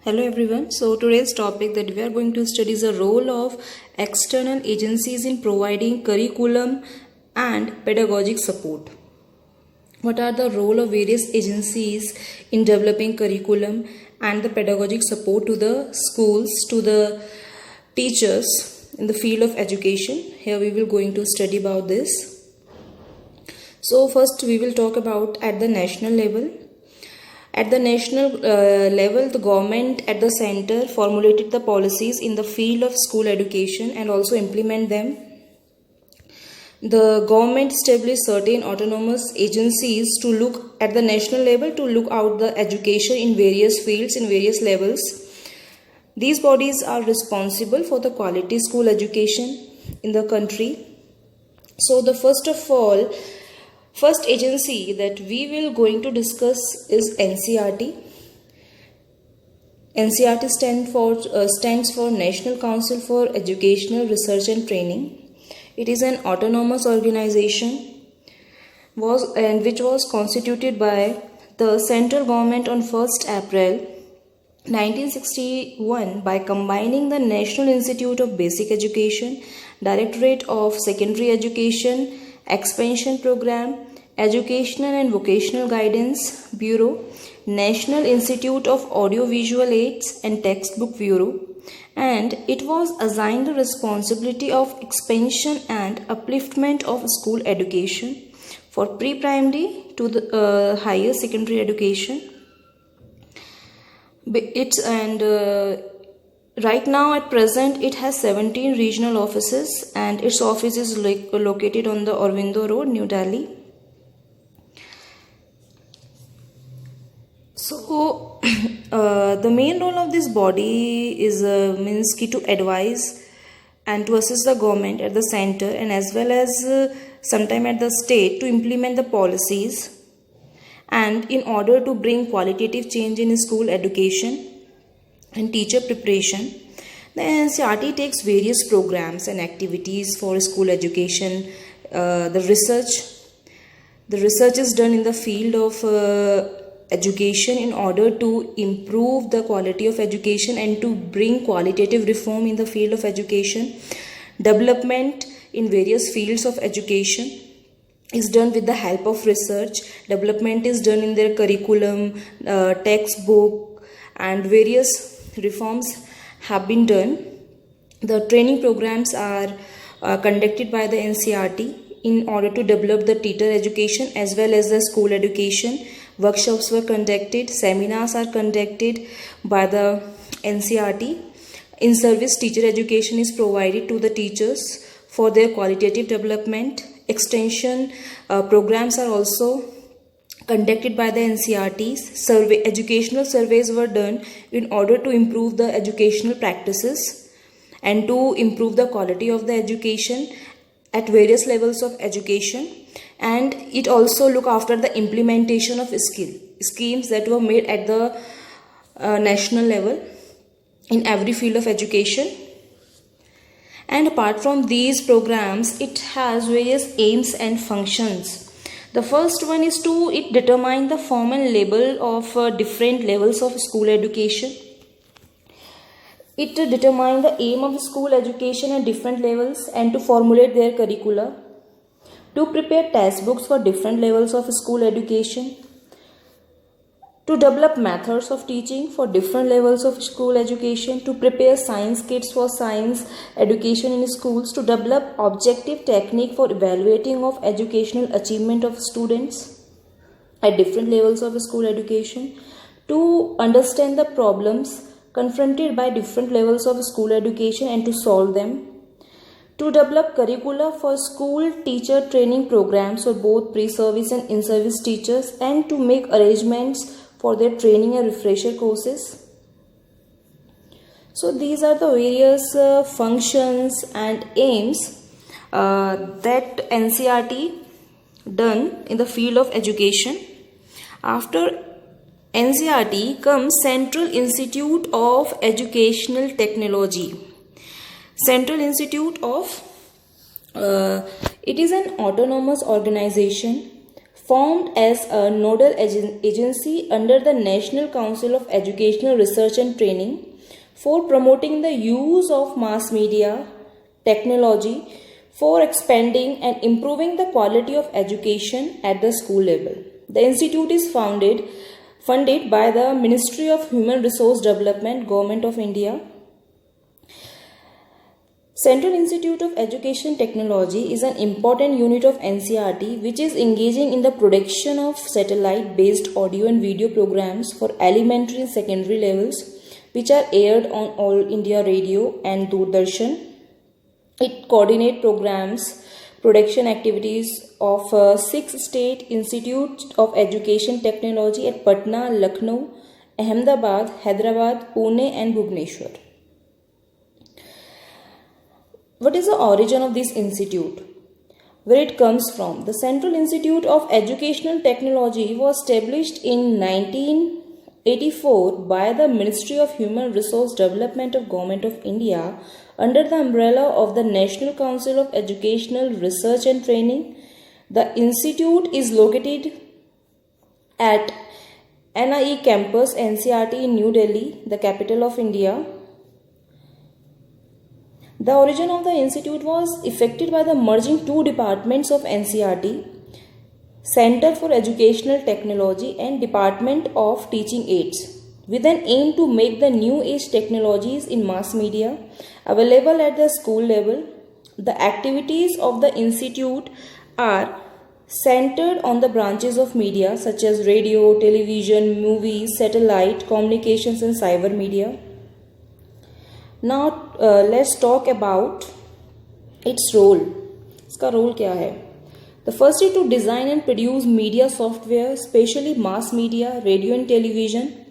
Hello everyone. So today's topic that we are going to study is the role of external agencies in providing curriculum and pedagogic support. What are the role of various agencies in developing curriculum and the pedagogic support to the schools, to the teachers in the field of education? Here we will going to study about this. So first we will talk about at the national level. At the national level, the government at the center formulated the policies in the field of school education and also implement them. The government established certain autonomous agencies to look at the national level to look out the education in various fields in various levels. These bodies are responsible for the quality school education in the country. So the first agency that we will going to discuss is NCERT. NCERT stands for National Council for Educational Research and Training. It is an autonomous organization which was constituted by the central government on 1st April 1961 by combining the National Institute of Basic Education, Directorate of Secondary Education, Expansion Program, Educational and Vocational Guidance Bureau, National Institute of Audiovisual Aids and Textbook Bureau, and it was assigned the responsibility of expansion and upliftment of school education for pre-primary to the higher secondary education. Right now at present it has 17 regional offices and its office is located on the Aurobindo Road, New Delhi. So the main role of this body is to advise and to assist the government at the center and as well as sometime at the state to implement the policies, and in order to bring qualitative change in school education and teacher preparation, the NCERT takes various programs and activities for school education. The research is done in the field of education in order to improve the quality of education and to bring qualitative reform in the field of education. Development in various fields of education is done with the help of research. Development is done in their curriculum, textbook, and various reforms have been done. The training programs are conducted by the NCERT in order to develop the teacher education as well as the school education. Workshops were conducted, seminars are conducted by the NCERT. In-service teacher education is provided to the teachers for their qualitative development. Extension programs are also conducted by the NCERTs. Educational surveys were done in order to improve the educational practices and to improve the quality of the education at various levels of education, and it also look after the implementation of schemes that were made at the national level in every field of education. And apart from these programs, it has various aims and functions. The first one is to determine the form and label of different levels of school education. It determine the aim of school education at different levels and to formulate their curricula, to prepare textbooks for different levels of school education, to develop methods of teaching for different levels of school education, to prepare science kits for science education in schools, to develop objective technique for evaluating of educational achievement of students at different levels of school education, to understand the problems confronted by different levels of school education and to solve them, to develop curricula for school teacher training programs for both pre-service and in-service teachers, and to make arrangements for their training and refresher courses. So these are the various functions and aims that NCERT done in the field of education. After NCERT comes Central Institute of Educational Technology. Central Institute of it is an autonomous organization formed as a nodal agency under the National Council of Educational Research and Training for promoting the use of mass media technology for expanding and improving the quality of education at the school level. The institute is funded by the Ministry of Human Resource Development, Government of India. Central Institute of Education Technology is an important unit of NCERT which is engaging in the production of satellite-based audio and video programs for elementary and secondary levels, which are aired on All India Radio and Doordarshan. It coordinates programs, production activities of 6 state institutes of education technology at Patna, Lucknow, Ahmedabad, Hyderabad, Pune and Bhubaneswar. What is the origin of this institute? Where it comes from? The Central Institute of Educational Technology was established in 1984 by the Ministry of Human Resource Development of Government of India under the umbrella of the National Council of Educational Research and Training. The institute is located at NIE campus, NCERT in New Delhi, the capital of India. The origin of the institute was effected by the merging two departments of NCERT, Center for Educational Technology and Department of Teaching Aids, with an aim to make the new age technologies in mass media available at the school level. The activities of the institute are centered on the branches of media such as radio, television, movies, satellite, communications and cyber media. Now let's talk about its role. इसका role क्या है? The first is to design and produce media software, especially mass media, radio and television,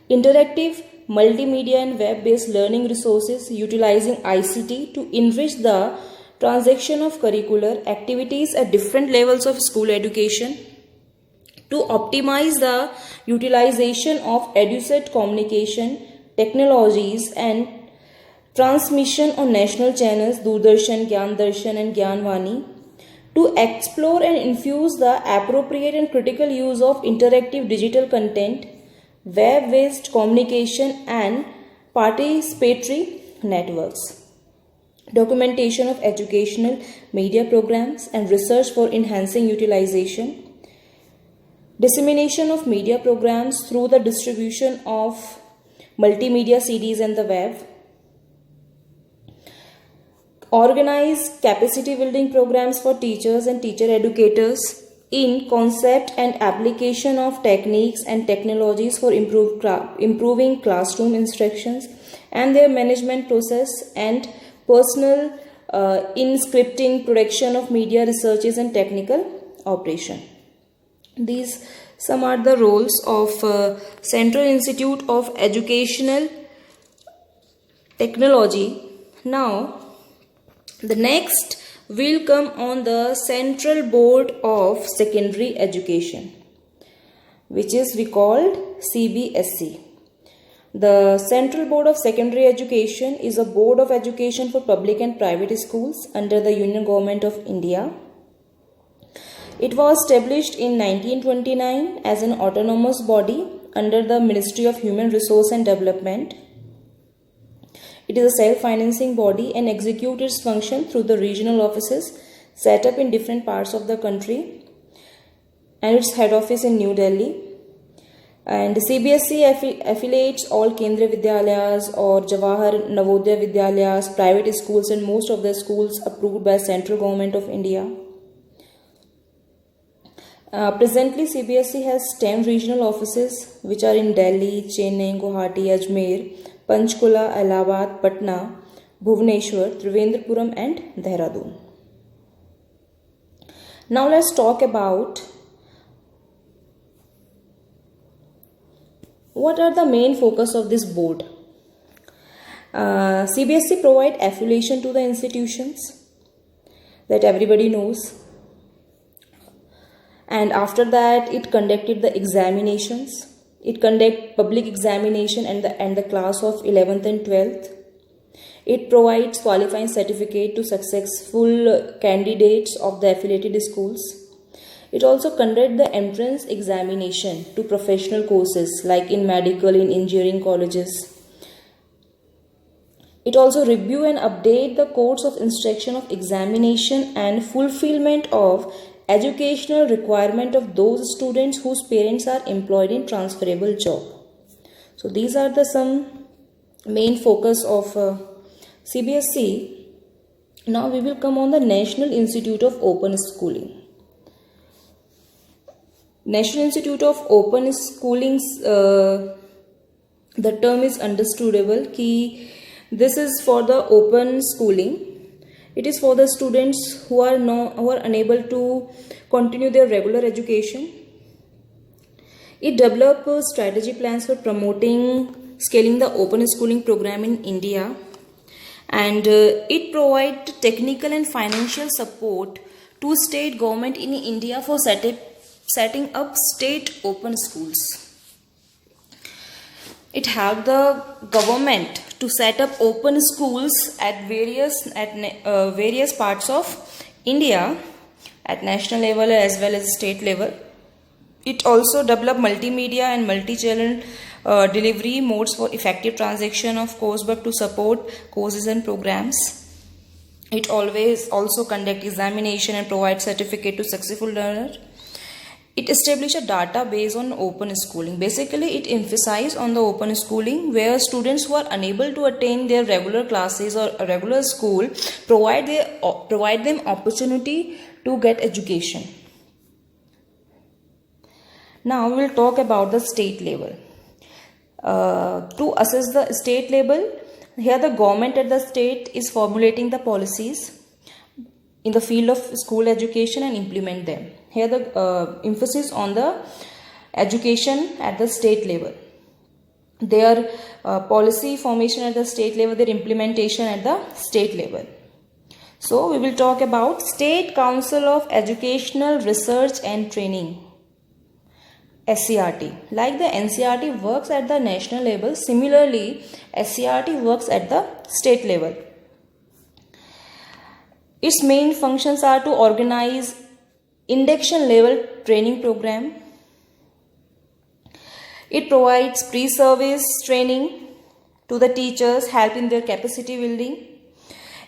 interactive, multimedia and web-based learning resources utilizing ICT to enrich the transaction of curricular activities at different levels of school education, to optimize the utilization of EduSet communication technologies and transmission on national channels Doordarshan, Gyan Darshan and Gyanvani, to explore and infuse the appropriate and critical use of interactive digital content, web-based communication and participatory networks, documentation of educational media programs and research for enhancing utilization, dissemination of media programs through the distribution of multimedia CDs and the web, organize capacity building programs for teachers and teacher educators in concept and application of techniques and technologies for improving classroom instructions and their management process, and personal in scripting, production of media researches and technical operation. These some are the roles of Central Institute of Educational Technology. Now the next will come on the Central Board of Secondary Education, which is we called CBSE. The Central Board of Secondary Education is a board of education for public and private schools under the Union Government of India. It was established in 1929 as an autonomous body under the Ministry of Human Resource and Development. It is a self-financing body and executes its function through the regional offices set up in different parts of the country, and its head office in New Delhi. And CBSE affiliates all Kendriya Vidyalayas or Jawahar Navodaya Vidyalayas, private schools, and most of the schools approved by Central Government of India. Presently, CBSE has 10 regional offices which are in Delhi, Chennai, Guwahati, Ajmer, Panchkula, Allahabad, Patna, Bhubaneswar, Trivendrapuram and Dehradun. Now let's talk about what are the main focus of this board. CBSE provide affiliation to the institutions that everybody knows, and after that it conducted the examinations. It conduct public examination and the class of 11th and 12th. It provides qualifying certificate to successful candidates of the affiliated schools. It also conduct the entrance examination to professional courses like in medical, in engineering colleges. It also review and update the codes of instruction of examination and fulfillment of educational requirement of those students whose parents are employed in transferable job. So these are the some main focus of CBSE. Now we will come on the National Institute of Open Schooling. National Institute of Open Schooling, the term is understandable कि this is for the open schooling. It is for the students who are unable to continue their regular education. It develops strategy plans for promoting scaling the open schooling program in India, and it provides technical and financial support to state government in India for setting up state open schools. It helped the government to set up open schools at various parts of India at national level as well as state level. It also developed multimedia and multi-channel delivery modes for effective transaction of coursework to support courses and programs. It always also conduct examination and provide certificate to successful learner. It established a database on open schooling. Basically, it emphasized on the open schooling where students who are unable to attend their regular classes or a regular school provide them opportunity to get education. Now we will talk about the state level. To assess the state level, here the government at the state is formulating the policies in the field of school education and implement them. Here the emphasis on the education at the state level. Their policy formation at the state level, their implementation at the state level. So we will talk about State Council of Educational Research and Training, SCRT. Like the NCRT works at the national level, similarly SCRT works at the state level. Its main functions are to organize induction level training program. It provides pre-service training to the teachers, help in their capacity building.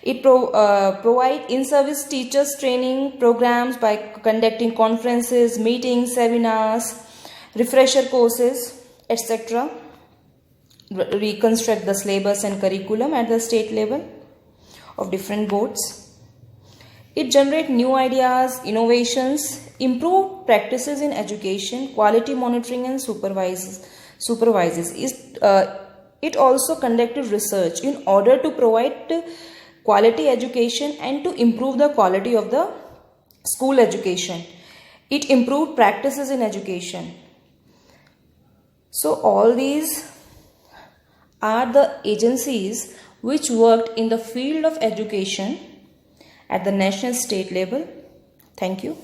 It provides in-service teachers training programs by conducting conferences, meetings, seminars, refresher courses, etc. Reconstruct the syllabus and curriculum at the state level of different boards. It generates new ideas, innovations, improve practices in education, quality monitoring and supervises. It also conducted research in order to provide quality education and to improve the quality of the school education. It improved practices in education. So all these are the agencies which worked in the field of education at the national state level. Thank you.